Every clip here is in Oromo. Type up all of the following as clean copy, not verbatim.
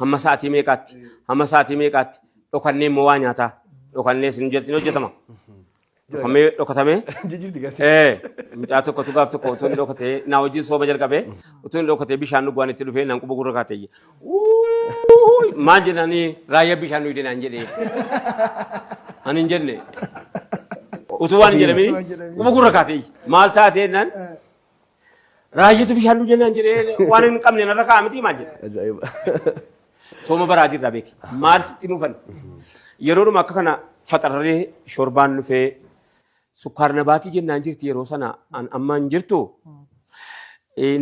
hamma sa'aatii meeqaatti dhokannee immoo waa nyaataa dhokannee sin hojjetama. Kami dhokatame mucaa tokkotu gaaf tokko utuu inni dhokatee naa wajjin sooma jalqabee utuu inni dhokatee bishaan dhugaan itti dhufee naan quba gurra kaatee maal jedhanii raayyaa bishaan dhugdee naan jedhee ani hin jenne utuu waan hin jedhamee quba gurra kaatee maal taatee naan raayyaatu bishaan dhugdee naan jedhee waan hin qabne narra kaa'aa miti maal jedhe sooma baraa jirraa beeki maal sitti mufan yeroodhuma akka kana faxarree shorbaan dhufee sukkaarna baatii jennaan jirti yeroo sana ammaan jirtu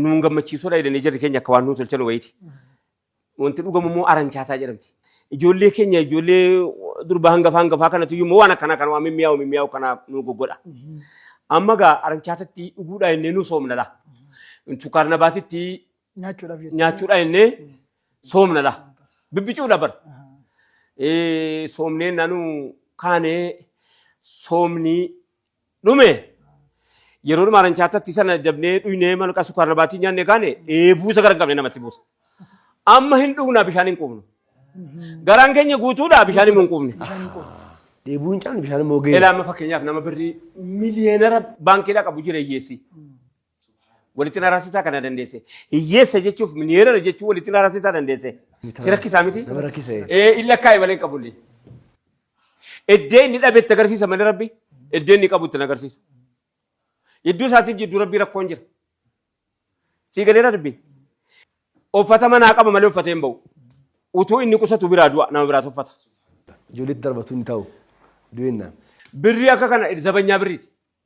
nuun gammachiisuudha jedhanii jirri keenya akka waan nuun tolchan wayiiti. Wanti dhugamu immoo arancaataa jedhamti. Ijoollee keenya ijoollee durba hangafaa kanatu immoo waan akkanaa kan waan mimmiyaa'u kana nu goggodha. Amma gaa arancaatatti dhuguudhaa innee nu soomnadha. Sukkaarna baatitti nyaachuudhaa innee soomnadha. Bibbicuudha bara. Soomneen naanuu kaanee soomni dhume yeroo dhuma arancaatatti sana dabnee dhuynee malqa sukkaarna baatii nyaannee kaane buusa gargabne namatti buusa. Amma hin dhugnaa bishaan hin quufnu. Garaan keenya guutuudha bishaan hin quufne. Dheebuun caalaa bishaan immoo ga'e. Ilaa amma fakkeenyaaf nama birrii miliyoonara baankiidhaa qabu jira hiyyeessi. Walitti naraasitaa kana dandeesse. Hiyyeessa jechuuf miliyoonara jechuun walitti naraasitaa dandeesse. Si rakkisaa miti? Illa kaa'e malee hin qabullee. Iddee inni dhabetti agarsiisa malee rabbi. Iddee inni qabutti agarsiisa. Iddoo isaatiif jidduu rabbii rakkoon jira. Sii galeera rabbi. Uffata manaa qaba malee uffatee hin ba'u. Utuu inni qusatu biraa du'a nama biraatu uffata. Ijoolleetti darbatu hin ta'u. Du'inna. Birrii akka kana zabanyaa birriiti.